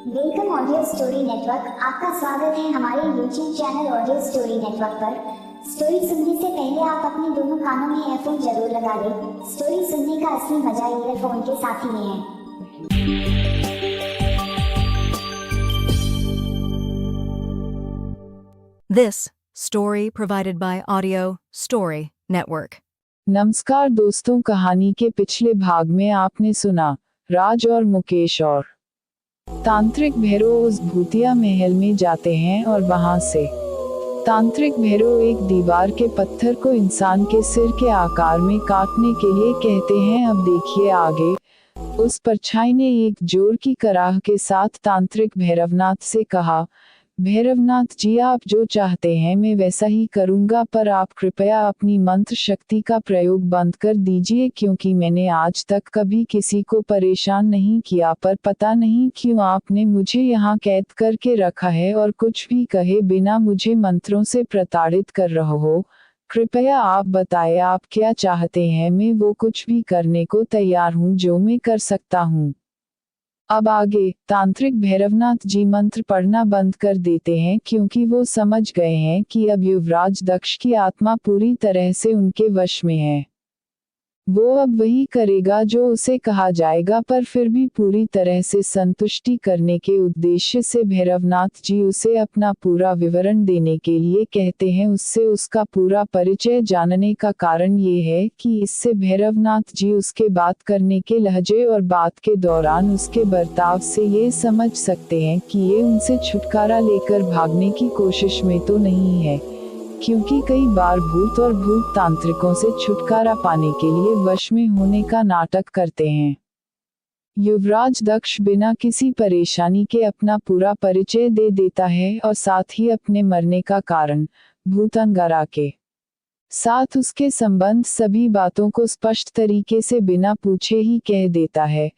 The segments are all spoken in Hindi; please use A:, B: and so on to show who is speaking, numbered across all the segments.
A: Welcome audio story network. आपका स्वागत है हमारे YouTube channel audio story network पर। स्टोरी सुनने से पहले आप अपने दोनों कानों में ईयरफोन जरूर लगा लें। स्टोरी सुनने का असली मजा ईयरफोन के साथ ही में है।
B: This story provided by Audio Story Network.
C: नमस्कार दोस्तों, कहानी के पिछले भाग में आपने सुना राज और मुकेश और तांत्रिक भैरव उस भूतिया महल में जाते हैं और वहां से तांत्रिक भैरव एक दीवार के पत्थर को इंसान के सिर के आकार में काटने के लिए कहते हैं। अब देखिए आगे। उस परछाई ने एक जोर की कराह के साथ तांत्रिक भैरवनाथ से कहा, भैरवनाथ जी, आप जो चाहते हैं मैं वैसा ही करूंगा, पर आप कृपया अपनी मंत्र शक्ति का प्रयोग बंद कर दीजिए, क्योंकि मैंने आज तक कभी किसी को परेशान नहीं किया, पर पता नहीं क्यों आपने मुझे यहाँ कैद करके रखा है और कुछ भी कहे बिना मुझे मंत्रों से प्रताड़ित कर रहे हो। कृपया आप बताएं आप क्या चाहते हैं, मैं वो कुछ भी करने को तैयार हूँ जो मैं कर सकता हूँ। अब आगे तांत्रिक भैरवनाथ जी मंत्र पढ़ना बंद कर देते हैं, क्योंकि वो समझ गए हैं कि अब युवराज दक्ष की आत्मा पूरी तरह से उनके वश में है। वो अब वही करेगा जो उसे कहा जाएगा, पर फिर भी पूरी तरह से संतुष्टि करने के उद्देश्य से भैरवनाथ जी उसे अपना पूरा विवरण देने के लिए कहते हैं। उससे उसका पूरा परिचय जानने का कारण ये है कि इससे भैरवनाथ जी उसके बात करने के लहजे और बात के दौरान उसके बर्ताव से ये समझ सकते हैं कि ये उनसे छुटकारा लेकर भागने की कोशिश में तो नहीं है, क्योंकि कई बार भूत और भूत तांत्रिकों से छुटकारा पाने के लिए वश में होने का नाटक करते हैं। युवराज दक्ष बिना किसी परेशानी के अपना पूरा परिचय दे देता है और साथ ही अपने मरने का कारण, भूत अंगारा के साथ उसके संबंध सभी बातों को स्पष्ट तरीके से बिना पूछे ही कह देता है।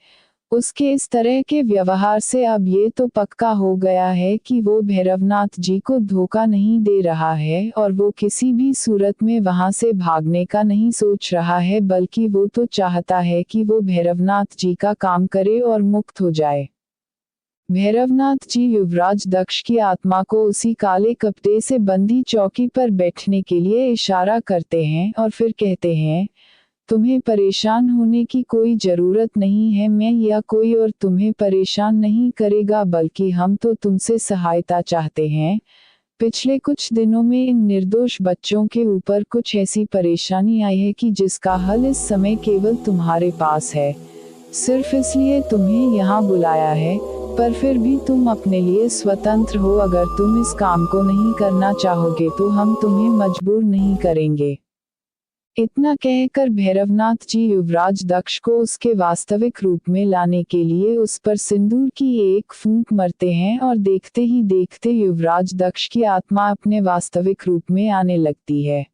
C: उसके इस तरह के व्यवहार से अब ये तो पक्का हो गया है कि वो भैरवनाथ जी को धोखा नहीं दे रहा है और वो किसी भी सूरत में वहां से भागने का नहीं सोच रहा है, बल्कि वो तो चाहता है कि वो भैरवनाथ जी का काम करे और मुक्त हो जाए। भैरवनाथ जी युवराज दक्ष की आत्मा को उसी काले कपड़े से बंधी चौकी पर बैठने के लिए इशारा करते हैं और फिर कहते हैं, तुम्हें परेशान होने की कोई जरूरत नहीं है, मैं या कोई और तुम्हें परेशान नहीं करेगा, बल्कि हम तो तुमसे सहायता चाहते हैं। पिछले कुछ दिनों में इन निर्दोष बच्चों के ऊपर कुछ ऐसी परेशानी आई है कि जिसका हल इस समय केवल तुम्हारे पास है। सिर्फ इसलिए तुम्हें यहाँ बुलाया है, पर फिर भी तुम अपने लिए स्वतंत्र हो। अगर तुम इस काम को नहीं करना चाहोगे तो हम तुम्हें मजबूर नहीं करेंगे। इतना कहकर भैरवनाथ जी युवराज दक्ष को उसके वास्तविक रूप में लाने के लिए उस पर सिंदूर की एक फूंक मरते हैं और देखते ही देखते युवराज दक्ष की आत्मा अपने वास्तविक रूप में आने लगती है।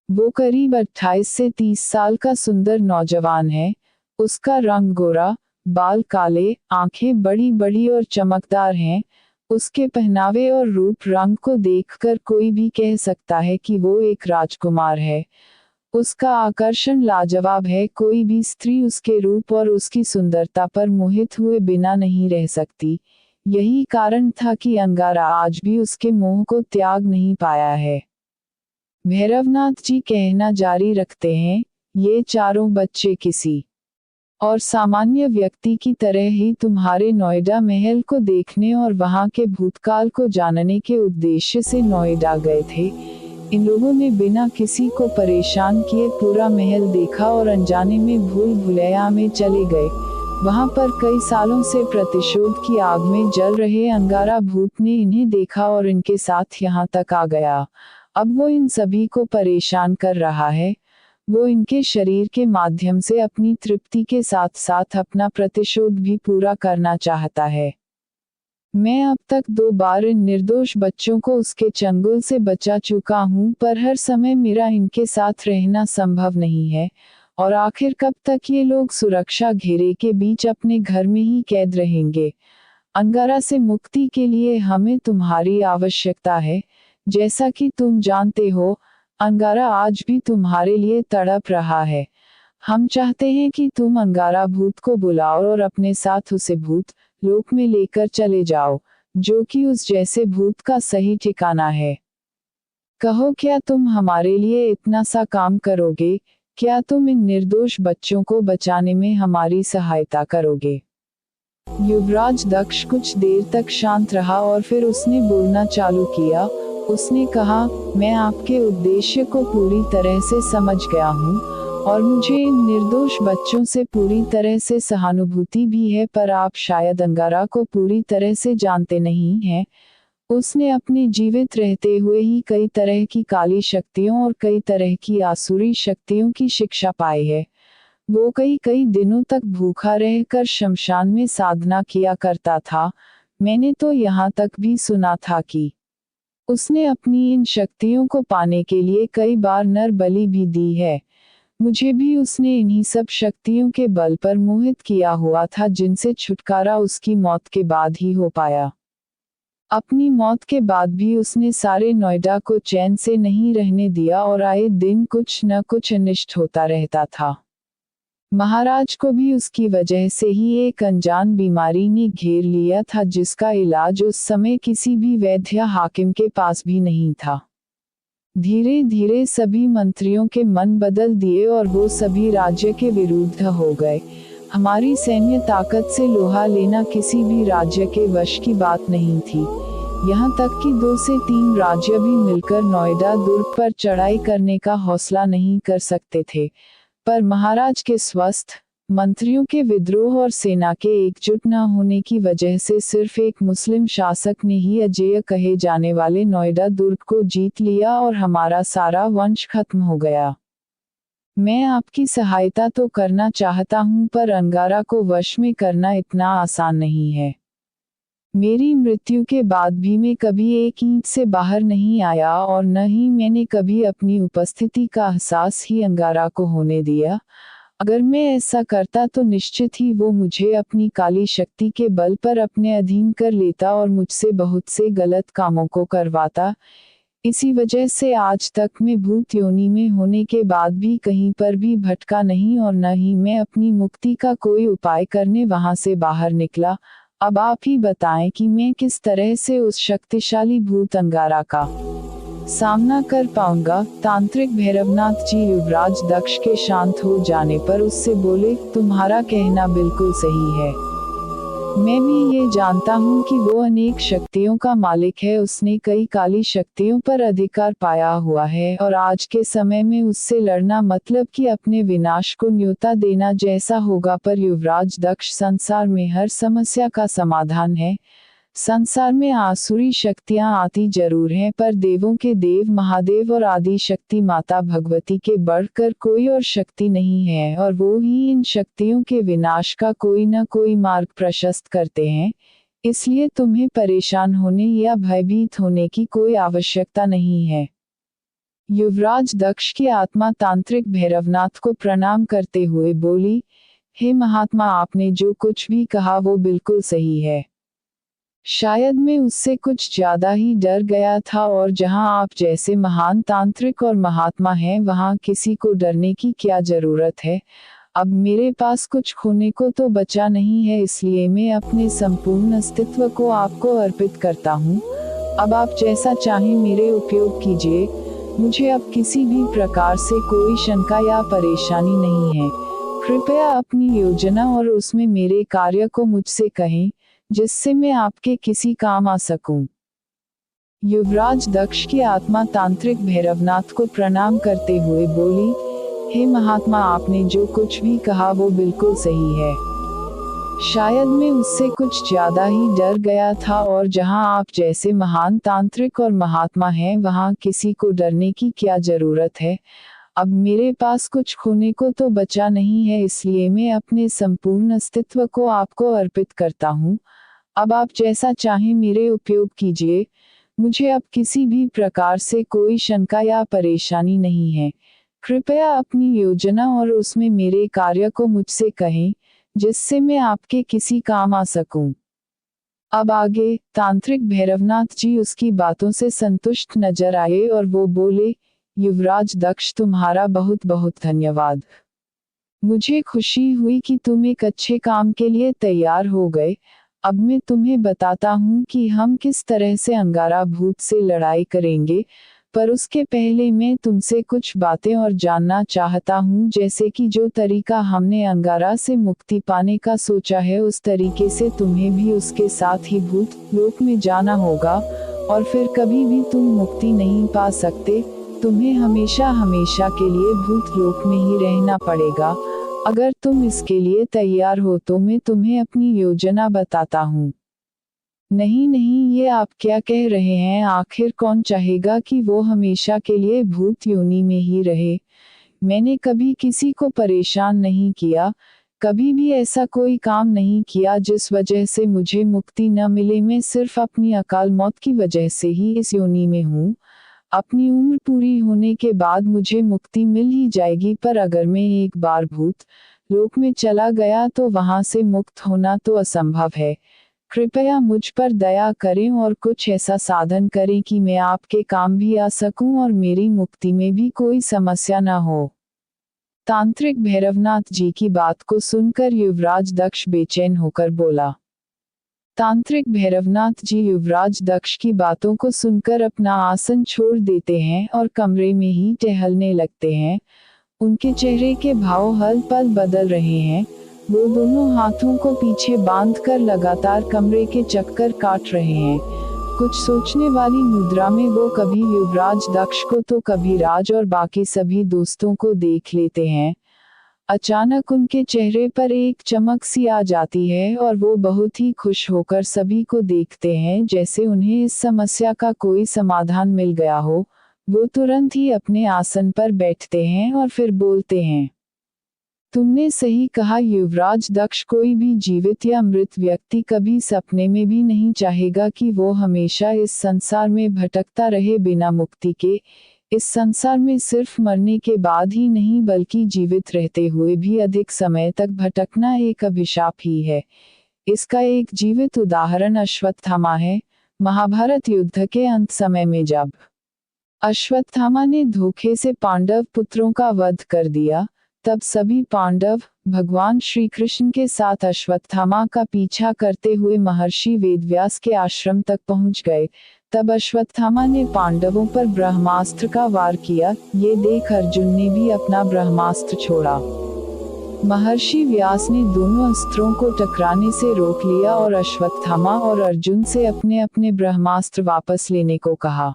C: वो करीब 28 से 30 साल का सुंदर नौजवान है। उसका रंग गोरा, बाल काले, आंखें बड़ी बड़ी और चमकदार हैं। उसके पहनावे और रूप रंग को देखकर कोई भी कह सकता है कि वो एक राजकुमार है। उसका आकर्षण लाजवाब है, कोई भी स्त्री उसके रूप और उसकी सुंदरता पर मोहित हुए बिना नहीं रह सकती। यही कारण था कि अंगारा आज भी उसके मोह को त्याग नहीं पाया है। भैरवनाथ जी कहना जारी रखते हैं, ये चारों बच्चे किसी और सामान्य व्यक्ति की तरह ही तुम्हारे नोएडा महल को देखने और वहां के भूतकाल को जानने के उद्देश्य से नोएडा गए थे। इन लोगों ने बिना किसी को परेशान किए पूरा महल देखा और अनजाने में भूल भुलैया में चले गए। वहां पर कई सालों से प्रतिशोध की आग में जल रहे अंगारा भूत ने इन्हें देखा और इनके साथ यहाँ तक आ गया। अब वो इन सभी को परेशान कर रहा है। वो इनके शरीर के माध्यम से अपनी तृप्ति के साथ साथ अपना प्रतिशोध भी पूरा करना चाहता है। मैं अब तक 2 बार इन निर्दोष बच्चों को उसके चंगुल से बचा चुका हूँ, पर हर समय मेरा इनके साथ रहना संभव नहीं है, और आखिर कब तक ये लोग सुरक्षा घेरे के बीच अपने घर में ही कैद रहेंगे। अंगारा से मुक्ति के लिए हमें तुम्हारी आवश्यकता है। जैसा कि तुम जानते हो, अंगारा आज भी तुम्हारे लिए तड़प रहा है। हम चाहते हैं कि तुम अंगारा भूत को बुलाओ और अपने साथ उसे भूत लोक में लेकर चले जाओ, जो कि उस जैसे भूत का सही ठिकाना है। कहो, क्या तुम हमारे लिए इतना सा काम करोगे? क्या तुम इन निर्दोष बच्चों को बचाने में हमारी सहायता करोगे? युवराज दक्ष कुछ देर तक शांत रहा और फिर उसने बोलना चालू किया। उसने कहा, मैं आपके उद्देश्य को पूरी तरह से समझ गया हूँ और मुझे इन निर्दोष बच्चों से पूरी तरह से सहानुभूति भी है, पर आप शायद अंगारा को पूरी तरह से जानते नहीं हैं। उसने अपने जीवित रहते हुए ही कई तरह की काली शक्तियों और कई तरह की आसुरी शक्तियों की शिक्षा पाई है। वो कई दिनों तक भूखा रहकर शमशान में साधना किया करता था। मैंने तो यहाँ तक भी सुना था कि उसने अपनी इन शक्तियों को पाने के लिए कई बार नर बलि भी दी है। मुझे भी उसने इन्हीं सब शक्तियों के बल पर मोहित किया हुआ था, जिनसे छुटकारा उसकी मौत के बाद ही हो पाया। अपनी मौत के बाद भी उसने सारे नोएडा को चैन से नहीं रहने दिया और आए दिन कुछ न कुछ अनिष्ट होता रहता था। महाराज को भी उसकी वजह से ही एक अनजान बीमारी ने घेर लिया था, जिसका इलाज उस समय किसी भी वैद्य या हाकिम के पास भी नहीं था। धीरे धीरे सभी मंत्रियों के मन बदल दिए और वो सभी राज्य के विरुद्ध हो गए। हमारी सैन्य ताकत से लोहा लेना किसी भी राज्य के वश की बात नहीं थी। यहाँ तक कि 2 से 3 राज्य भी मिलकर नोएडा दुर्ग पर चढ़ाई करने का हौसला नहीं कर सकते थे। पर महाराज के स्वस्थ, मंत्रियों के विद्रोह और सेना के एकजुट न होने की वजह से सिर्फ एक मुस्लिम शासक ने ही अजेय कहे जाने वाले नोएडा दुर्ग को जीत लिया और हमारा सारा वंश खत्म हो गया। मैं आपकी सहायता तो करना चाहता हूँ, पर अंगारा को वश में करना इतना आसान नहीं है। मेरी मृत्यु के बाद भी मैं कभी एक ईंट से बाहर नहीं आया और न ही मैंने कभी अपनी उपस्थिति का एहसास ही अंगारा को होने दिया। अगर मैं ऐसा करता तो निश्चित ही वो मुझे अपनी काली शक्ति के बल पर अपने अधीन कर लेता और मुझसे बहुत से गलत कामों को करवाता। इसी वजह से आज तक मैं भूत योनि में होने के बाद भी कहीं पर भी भटका नहीं और न ही मैं अपनी मुक्ति का कोई उपाय करने वहां से बाहर निकला। अब आप ही बताएं कि मैं किस तरह से उस शक्तिशाली भूत अंगारा का सामना कर पाऊंगा। तांत्रिक भैरवनाथ जी युवराज दक्ष के शांत हो जाने पर उससे बोले, तुम्हारा कहना बिल्कुल सही है। मैं भी ये जानता हूँ कि वो अनेक शक्तियों का मालिक है। उसने कई काली शक्तियों पर अधिकार पाया हुआ है और आज के समय में उससे लड़ना मतलब कि अपने विनाश को न्योता देना जैसा होगा। पर युवराज दक्ष, संसार में हर समस्या का समाधान है। संसार में आसुरी शक्तियां आती जरूर हैं, पर देवों के देव महादेव और आदि शक्ति माता भगवती के बढ़कर कोई और शक्ति नहीं है और वो ही इन शक्तियों के विनाश का कोई न कोई मार्ग प्रशस्त करते हैं। इसलिए तुम्हें परेशान होने या भयभीत होने की कोई आवश्यकता नहीं है। युवराज दक्ष की आत्मा तांत्रिक भैरवनाथ को प्रणाम करते हुए बोली, हे महात्मा, आपने जो कुछ भी कहा वो बिल्कुल सही है। शायद मैं उससे कुछ ज्यादा ही डर गया था और जहां आप जैसे महान तांत्रिक और महात्मा हैं वहां किसी को डरने की क्या जरूरत है। अब मेरे पास कुछ खोने को तो बचा नहीं है, इसलिए मैं अपने संपूर्ण अस्तित्व को आपको अर्पित करता हूँ। अब आप जैसा चाहें मेरे उपयोग कीजिए। मुझे अब किसी भी प्रकार से कोई शंका या परेशानी नहीं है। कृपया अपनी योजना और उसमें मेरे कार्य को मुझसे कहें, जिससे मैं आपके किसी काम आ सकूं। युवराज दक्ष की आत्मा तांत्रिक भैरवनाथ को प्रणाम करते हुए बोली, हे महात्मा, आपने जो कुछ भी कहा वो बिल्कुल सही है। शायद मैं उससे कुछ ज्यादा ही डर गया था और जहां आप जैसे महान तांत्रिक और महात्मा हैं वहां किसी को डरने की क्या जरूरत है। अब मेरे पास कुछ खोने को तो बचा नहीं है, इसलिए मैं अपने संपूर्ण अस्तित्व को आपको अर्पित करता हूँ। अब आप जैसा चाहें मेरे उपयोग कीजिए। मुझे अब किसी भी प्रकार से कोई शंका या परेशानी नहीं है। कृपया अपनी योजना और उसमें मेरे कार्य को मुझसे कहें, जिससे मैं आपके किसी काम आ सकूं। अब आगे तांत्रिक भैरवनाथ जी उसकी बातों से संतुष्ट नजर आए और वो बोले, युवराज दक्ष, तुम्हारा बहुत बहुत धन्यवाद। मुझे खुशी हुई कि तुम एक अच्छे काम के लिए तैयार हो गए। अब मैं तुम्हें बताता हूँ कि हम किस तरह से अंगारा भूत से लड़ाई करेंगे, पर उसके पहले मैं तुमसे कुछ बातें और जानना चाहता हूँ, जैसे कि जो तरीका हमने अंगारा से मुक्ति पाने का सोचा है उस तरीके से तुम्हें भी उसके साथ ही भूत लोक में जाना होगा, और फिर कभी भी तुम मुक्ति नहीं पा सकते। तुम्हें हमेशा हमेशा के लिए भूत लोक में ही रहना पड़ेगा। अगर तुम इसके लिए तैयार हो तो मैं तुम्हें अपनी योजना बताता हूँ। नहीं नहीं, ये आप क्या कह रहे हैं? आखिर कौन चाहेगा कि वो हमेशा के लिए भूत योनि में ही रहे? मैंने कभी किसी को परेशान नहीं किया, कभी भी ऐसा कोई काम नहीं किया जिस वजह से मुझे मुक्ति न मिले। मैं सिर्फ अपनी अकाल मौत की वजह से ही इस योनि में हूँ। अपनी उम्र पूरी होने के बाद मुझे मुक्ति मिल ही जाएगी, पर अगर मैं एक बार भूत लोक में चला गया तो वहां से मुक्त होना तो असंभव है। कृपया मुझ पर दया करें और कुछ ऐसा साधन करें कि मैं आपके काम भी आ सकूं और मेरी मुक्ति में भी कोई समस्या न हो। तांत्रिक भैरवनाथ जी की बात को सुनकर युवराज दक्ष बेचैन होकर बोला। तांत्रिक भैरवनाथ जी युवराज दक्ष की बातों को सुनकर अपना आसन छोड़ देते हैं और कमरे में ही टहलने लगते हैं। उनके चेहरे के भाव हर पल बदल रहे हैं। वो दोनों हाथों को पीछे बांधकर लगातार कमरे के चक्कर काट रहे हैं। कुछ सोचने वाली मुद्रा में वो कभी युवराज दक्ष को तो कभी राज और बाकी सभी दोस्तों को देख लेते हैं। अचानक उनके चेहरे पर एक चमक सी आ जाती है और वो बहुत ही खुश होकर सभी को देखते हैं, जैसे उन्हें इस समस्या का कोई समाधान मिल गया हो। वो तुरंत ही अपने आसन पर बैठते हैं और फिर बोलते हैं, तुमने सही कहा युवराज दक्ष। कोई भी जीवित या मृत व्यक्ति कभी सपने में भी नहीं चाहेगा कि वो हमेशा इस संसार में भटकता रहे बिना मुक्ति के। इस संसार में सिर्फ मरने के बाद ही नहीं बल्कि जीवित रहते हुए भी अधिक समय तक भटकना एक अभिशाप ही है। इसका एक जीवित उदाहरण अश्वत्थामा है। महाभारत युद्ध के अंत समय में जब अश्वत्थामा ने धोखे से पांडव पुत्रों का वध कर दिया, तब सभी पांडव भगवान श्री कृष्ण के साथ अश्वत्थामा का पीछा करते हुए महर्षि वेदव्यास के आश्रम तक पहुंच गए। तब अश्वत्थामा ने पांडवों पर ब्रह्मास्त्र का वार किया। ये देख अर्जुन ने भी अपना ब्रह्मास्त्र छोड़ा। महर्षि व्यास ने दोनों अस्त्रों को टकराने से रोक लिया और अश्वत्थामा और अर्जुन से अपने अपने ब्रह्मास्त्र वापस लेने को कहा।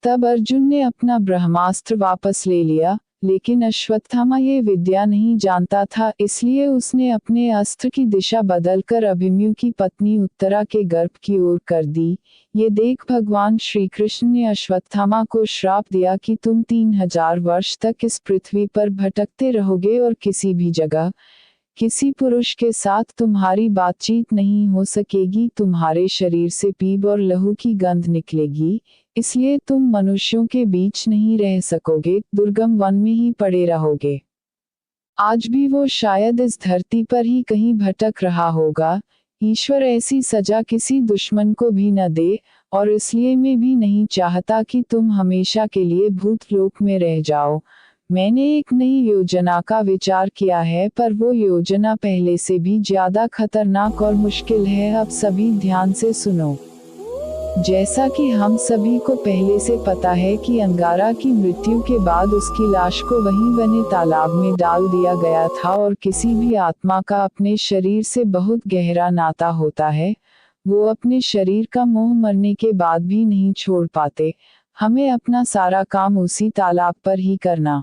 C: तब अर्जुन ने अपना ब्रह्मास्त्र वापस ले लिया, लेकिन अश्वत्थामा ये विद्या नहीं जानता था, इसलिए उसने अपने अस्त्र की दिशा बदलकर अभिमन्यु की पत्नी उत्तरा के गर्भ की ओर कर दी। ये देख भगवान श्री कृष्ण ने अश्वत्थामा को श्राप दिया कि तुम 3000 वर्ष तक इस पृथ्वी पर भटकते रहोगे और किसी भी जगह किसी पुरुष के साथ तुम्हारी बातचीत नहीं हो सकेगी। तुम्हारे शरीर से पीप और लहू की गंध निकलेगी, इसलिए तुम मनुष्यों के बीच नहीं रह सकोगे, दुर्गम वन में ही पड़े रहोगे। आज भी वो शायद इस धरती पर ही कहीं भटक रहा होगा। ईश्वर ऐसी सजा किसी दुश्मन को भी न दे, और इसलिए मैं भी नहीं चाहता कि तुम हमेशा के लिए भूत लोक में रह जाओ। मैंने एक नई योजना का विचार किया है, पर वो योजना पहले से भी ज्यादा खतरनाक और मुश्किल है। अब सभी ध्यान से सुनो। जैसा कि हम सभी को पहले से पता है कि अंगारा की मृत्यु के बाद उसकी लाश को वहीं बने तालाब में डाल दिया गया था, और किसी भी आत्मा का अपने शरीर से बहुत गहरा नाता होता है। वो अपने शरीर का मोह मरने के बाद भी नहीं छोड़ पाते। हमें अपना सारा काम उसी तालाब पर ही करना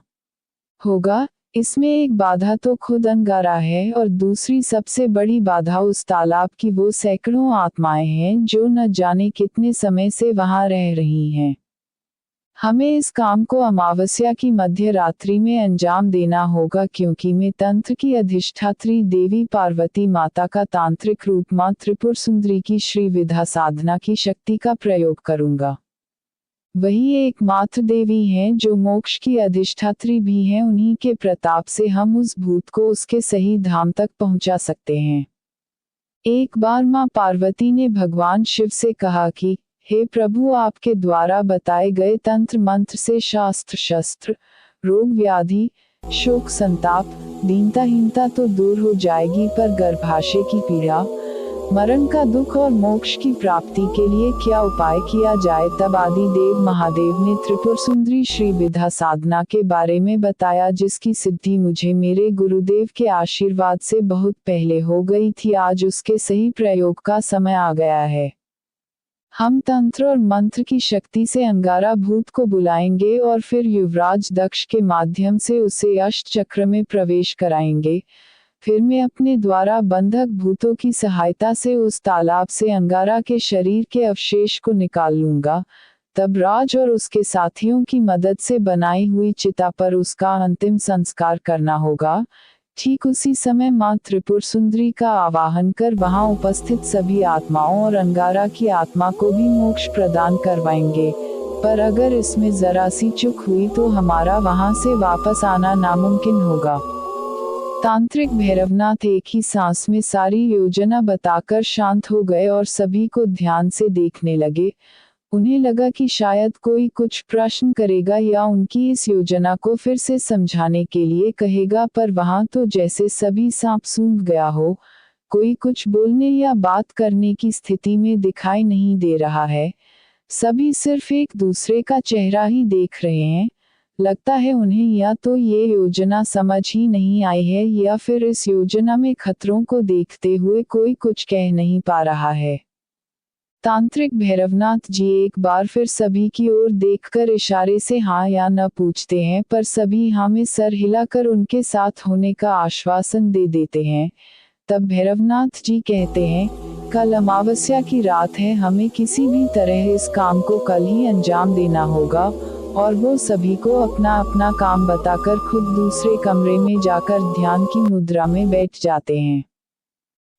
C: होगा। इसमें एक बाधा तो खुद अंगारा है, और दूसरी सबसे बड़ी बाधा उस तालाब की वो सैकड़ों आत्माएं हैं जो न जाने कितने समय से वहां रह रही हैं। हमें इस काम को अमावस्या की मध्य रात्रि में अंजाम देना होगा, क्योंकि मैं तंत्र की अधिष्ठात्री देवी पार्वती माता का तांत्रिक रूप मां त्रिपुर सुंदरी की श्री विद्या साधना की शक्ति का प्रयोग करूंगा। वही एकमात्र देवी हैं जो मोक्ष की अधिष्ठात्री भी हैं। उन्हीं के प्रताप से हम उस भूत को उसके सही धाम तक पहुंचा सकते हैं। एक बार मां पार्वती ने भगवान शिव से कहा कि हे प्रभु, आपके द्वारा बताए गए तंत्र मंत्र से शास्त्र शस्त्र, रोग व्याधि, शोक संताप, दीनताहीनता तो दूर हो जाएगी, पर गर्भाशय की पीड़ा, मरण का दुख और मोक्ष की प्राप्ति के लिए क्या उपाय किया जाए। तब आदिदेव महादेव ने त्रिपुर सुंदरी श्री विद्या साधना के बारे में बताया, जिसकी सिद्धि मुझे मेरे गुरुदेव के आशीर्वाद से बहुत पहले हो गई थी। आज उसके सही प्रयोग का समय आ गया है। हम तंत्र और मंत्र की शक्ति से अंगारा भूत को बुलाएंगे और फिर युवराज दक्ष के माध्यम से उसे अष्ट चक्र में प्रवेश कराएंगे। फिर मैं अपने द्वारा बंधक भूतों की सहायता से उस तालाब से अंगारा के शरीर के अवशेष को निकाल लूंगा। तब राज और उसके साथियों की मदद से बनाई हुई चिता पर उसका अंतिम संस्कार करना होगा। ठीक उसी समय मां त्रिपुर सुंदरी का आवाहन कर वहां उपस्थित सभी आत्माओं और अंगारा की आत्मा को भी मोक्ष प्रदान करवाएंगे। पर अगर इसमें जरा सी चूक हुई तो हमारा वहां से वापस आना नामुमकिन होगा। तांत्रिक भैरवनाथ एक ही सांस में सारी योजना बताकर शांत हो गए और सभी को ध्यान से देखने लगे। उन्हें लगा कि शायद कोई कुछ प्रश्न करेगा या उनकी इस योजना को फिर से समझाने के लिए कहेगा, पर वहां तो जैसे सभी सांप सूंघ गया हो। कोई कुछ बोलने या बात करने की स्थिति में दिखाई नहीं दे रहा है। सभी सिर्फ एक दूसरे का चेहरा ही देख रहे हैं। लगता है उन्हें या तो ये योजना समझ ही नहीं आई है या फिर इस योजना में खतरों को देखते हुए कोई कुछ कह नहीं पा रहा है। तांत्रिक भैरवनाथ जी एक बार फिर सभी की ओर देखकर इशारे से हाँ या न पूछते हैं, पर सभी हाँ में सर हिलाकर उनके साथ होने का आश्वासन दे देते हैं। तब भैरवनाथ जी कहते हैं, कल अमावस्या की रात है, हमें किसी भी तरह इस काम को कल ही अंजाम देना होगा। और वो सभी को अपना अपना काम बताकर खुद दूसरे कमरे में जाकर ध्यान की मुद्रा में बैठ जाते हैं।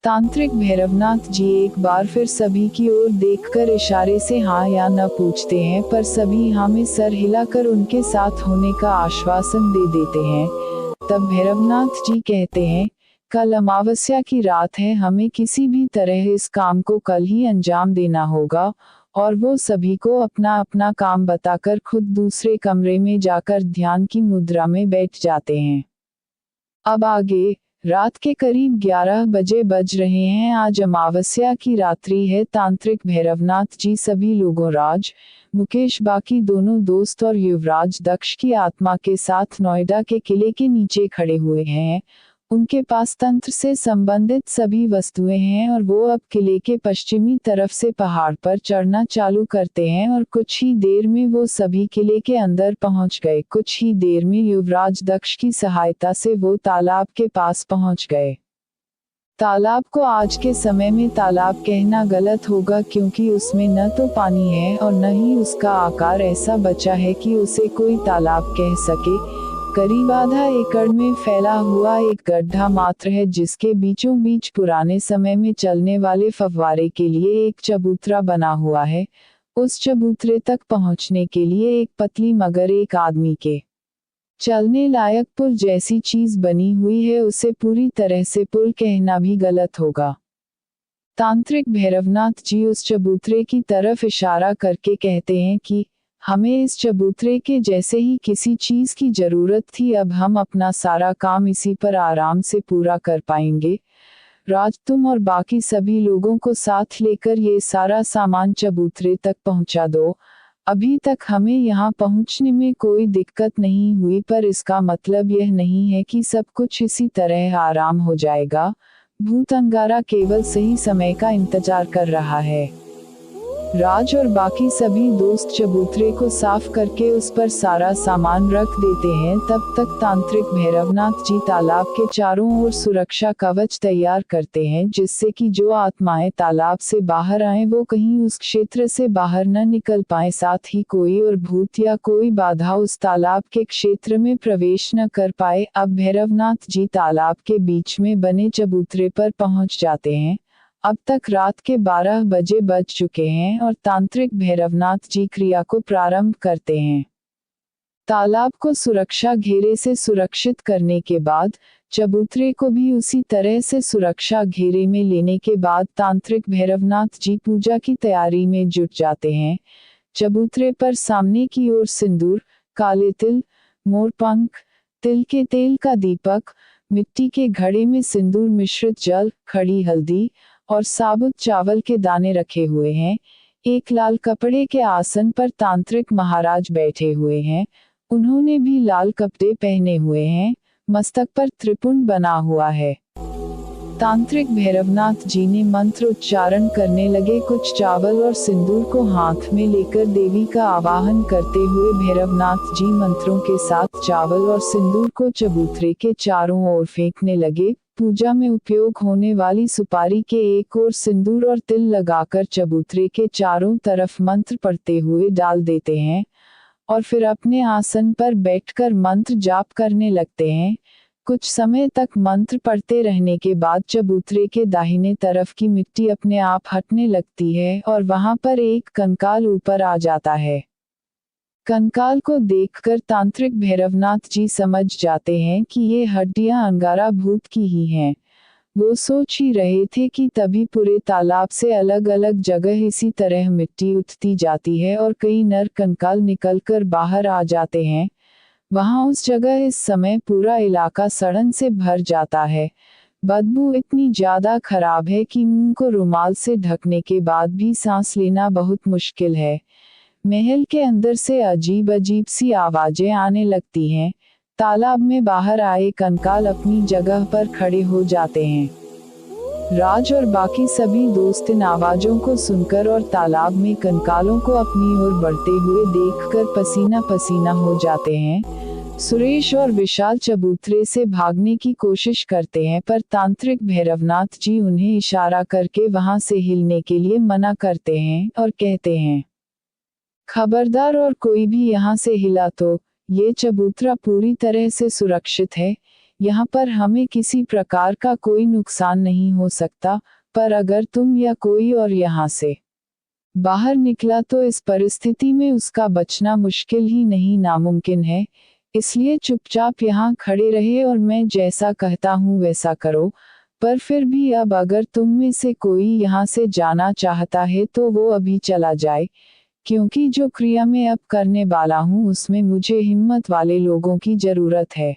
C: तांत्रिक भैरवनाथ जी एक बार फिर सभी की ओर देखकर इशारे से हाँ या न पूछते हैं, पर सभी हाँ में सर हिलाकर उनके साथ होने का आश्वासन दे देते हैं। तब भैरवनाथ जी कहते हैं, कल अमावस्या की रात है, हमें किसी भी तरह इस काम को कल ही अंजाम देना होगा। और वो सभी को अपना अपना काम बताकर खुद दूसरे कमरे में जाकर ध्यान की मुद्रा में बैठ जाते हैं। अब आगे रात के करीब 11 बजे बज रहे हैं। आज अमावस्या की रात्रि है। तांत्रिक भैरवनाथ जी सभी लोगों, राज, मुकेश, बाकी दोनों दोस्त और युवराज दक्ष की आत्मा के साथ नोएडा के किले के नीचे खड़े हुए हैं। उनके पास तंत्र से संबंधित सभी वस्तुएं हैं और वो अब किले के पश्चिमी तरफ से पहाड़ पर चढ़ना चालू करते हैं और कुछ ही देर में वो सभी किले के अंदर पहुंच गए। कुछ ही देर में युवराज दक्ष की सहायता से वो तालाब के पास पहुंच गए। तालाब को आज के समय में तालाब कहना गलत होगा, क्योंकि उसमें न तो पानी है और न ही उसका आकार ऐसा बचा है कि उसे कोई तालाब कह सके। करीब आधा एकड़ में फैला हुआ एक गड्ढा मात्र है, जिसके बीचों बीच पुराने समय में चलने वाले फव्वारे के लिए एक चबूतरा बना हुआ है। उस चबूतरे तक पहुंचने के लिए एक पतली मगर एक आदमी के चलने लायक पुल जैसी चीज बनी हुई है। उसे पूरी तरह से पुल कहना भी गलत होगा। तांत्रिक भैरवनाथ जी उस चबूतरे की तरफ इशारा करके कहते हैं कि हमें इस चबूतरे के जैसे ही किसी चीज की जरूरत थी। अब हम अपना सारा काम इसी पर आराम से पूरा कर पाएंगे। राज, तुम और बाकी सभी लोगों को साथ लेकर ये सारा सामान चबूतरे तक पहुंचा दो। अभी तक हमें यहाँ पहुंचने में कोई दिक्कत नहीं हुई, पर इसका मतलब यह नहीं है कि सब कुछ इसी तरह आराम हो जाएगा। भूत अंगारा केवल सही समय का इंतजार कर रहा है। राज और बाकी सभी दोस्त चबूतरे को साफ करके उस पर सारा सामान रख देते हैं। तब तक तांत्रिक भैरवनाथ जी तालाब के चारों ओर सुरक्षा कवच तैयार करते हैं, जिससे कि जो आत्माएं तालाब से बाहर आए वो कहीं उस क्षेत्र से बाहर न निकल पाए। साथ ही कोई और भूत या कोई बाधा उस तालाब के क्षेत्र में प्रवेश न कर पाए। अब भैरवनाथ जी तालाब के बीच में बने चबूतरे पर पहुंच जाते हैं। अब तक रात के 12 बजे बज चुके हैं और तांत्रिक भैरवनाथ जी क्रिया को प्रारंभ करते हैं। तालाब को सुरक्षा घेरे से सुरक्षित करने के बाद चबूतरे को भी उसी तरह से सुरक्षा घेरे में लेने के बाद तांत्रिक भैरवनाथ जी पूजा की तैयारी में जुट जाते हैं। चबूतरे पर सामने की ओर सिंदूर, काले तिल, मोरपंख, तिल के तेल का दीपक, मिट्टी के घड़े में सिंदूर मिश्रित जल, खड़ी हल्दी और साबुत चावल के दाने रखे हुए हैं। एक लाल कपड़े के आसन पर तांत्रिक महाराज बैठे हुए हैं। उन्होंने भी लाल कपड़े पहने हुए हैं। मस्तक पर त्रिपुंड बना हुआ है। तांत्रिक भैरवनाथ जी ने मंत्र उच्चारण करने लगे। कुछ चावल और सिंदूर को हाथ में लेकर देवी का आवाहन करते हुए भैरवनाथ जी मंत्रों के साथ चावल और सिंदूर को चबूतरे के चारों ओर फेंकने लगे। पूजा में उपयोग होने वाली सुपारी के एक ओर सिंदूर और तिल लगाकर चबूतरे के चारों तरफ मंत्र पढ़ते हुए डाल देते हैं और फिर अपने आसन पर बैठकर मंत्र जाप करने लगते हैं। कुछ समय तक मंत्र पढ़ते रहने के बाद चबूतरे के दाहिने तरफ की मिट्टी अपने आप हटने लगती है और वहां पर एक कंकाल ऊपर आ जाता है। कंकाल को देखकर तांत्रिक भैरवनाथ जी समझ जाते हैं कि ये हड्डियां अंगारा भूत की ही हैं। वो सोच ही रहे थे कि तभी पूरे तालाब से अलग अलग जगह इसी तरह मिट्टी उठती जाती है और कई नर कंकाल निकलकर बाहर आ जाते हैं। वहां उस जगह इस समय पूरा इलाका सड़न से भर जाता है। बदबू इतनी ज्यादा खराब है कि मुंह को रुमाल से ढकने के बाद भी सांस लेना बहुत मुश्किल है। महल के अंदर से अजीब अजीब सी आवाजें आने लगती हैं। तालाब में बाहर आए कंकाल अपनी जगह पर खड़े हो जाते हैं। राज और बाकी सभी दोस्त इन आवाजों को सुनकर और तालाब में कंकालों को अपनी ओर बढ़ते हुए देखकर पसीना पसीना हो जाते हैं। सुरेश और विशाल चबूतरे से भागने की कोशिश करते हैं पर तांत्रिक भैरवनाथ जी उन्हें इशारा करके वहां से हिलने के लिए मना करते हैं और कहते हैं, खबरदार और कोई भी यहाँ से हिला तो ये चबूतरा पूरी तरह से सुरक्षित है। यहाँ पर हमें किसी प्रकार का कोई नुकसान नहीं हो सकता, पर अगर तुम या कोई और यहाँ से बाहर निकला तो इस परिस्थिति में उसका बचना मुश्किल ही नहीं नामुमकिन है। इसलिए चुपचाप यहाँ खड़े रहे और मैं जैसा कहता हूँ वैसा करो। पर फिर भी अब अगर तुम में से कोई यहाँ से जाना चाहता है तो वो अभी चला जाए, क्योंकि जो क्रिया मैं अब करने वाला हूँ उसमें मुझे हिम्मत वाले लोगों की जरूरत है।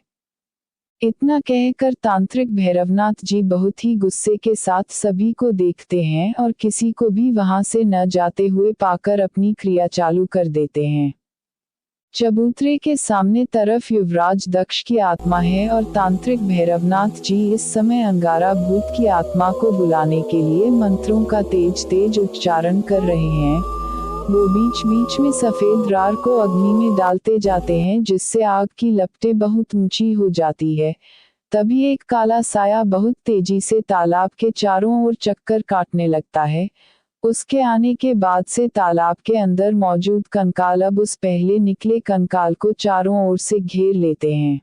C: इतना कहकर तांत्रिक भैरवनाथ जी बहुत ही गुस्से के साथ सभी को देखते हैं और किसी को भी वहां से न जाते हुए पाकर अपनी क्रिया चालू कर देते हैं। चबूतरे के सामने तरफ युवराज दक्ष की आत्मा है और तांत्रिक भैरवनाथ जी इस समय अंगारा भूत की आत्मा को बुलाने के लिए मंत्रों का तेज तेज उच्चारण कर रहे हैं। वो बीच बीच में सफेद रार को अग्नि में डालते जाते हैं जिससे आग की लपटें बहुत ऊंची हो जाती है। तभी एक काला साया बहुत तेजी से तालाब के चारों ओर चक्कर काटने लगता है। उसके आने के बाद से तालाब के अंदर मौजूद कंकाल अब उस पहले निकले कंकाल को चारों ओर से घेर लेते हैं।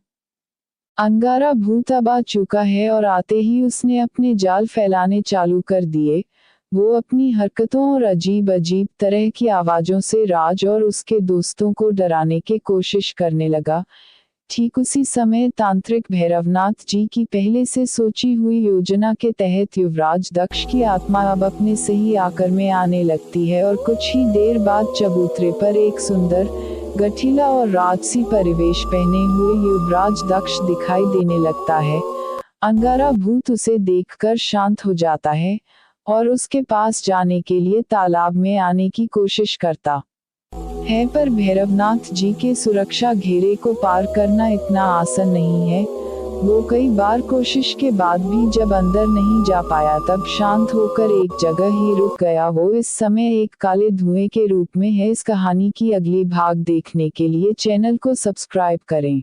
C: अंगारा भूत अब आ चुका है और आते ही उसने अपने जाल फैलाने चालू कर दिए। वो अपनी हरकतों और अजीब अजीब तरह की आवाजों से राज और उसके दोस्तों को डराने की कोशिश करने लगा। ठीक उसी समय तांत्रिक भैरवनाथ जी की पहले से सोची हुई योजना के तहत युवराज दक्ष की आत्मा अब अपने सही आकार में आने लगती है और कुछ ही देर बाद चबूतरे पर एक सुंदर, गठीला और राजसी परिवेश पहने हुए युवराज दक्ष दिखाई देने लगता है। अंगारा भूत उसे देखकर शांत हो जाता है और उसके पास जाने के लिए तालाब में आने की कोशिश करता है, पर भैरवनाथ जी के सुरक्षा घेरे को पार करना इतना आसान नहीं है। वो कई बार कोशिश के बाद भी जब अंदर नहीं जा पाया तब शांत होकर एक जगह ही रुक गया। वो इस समय एक काले धुएं के रूप में है। इस कहानी की अगली भाग देखने के लिए चैनल को सब्सक्राइब करें।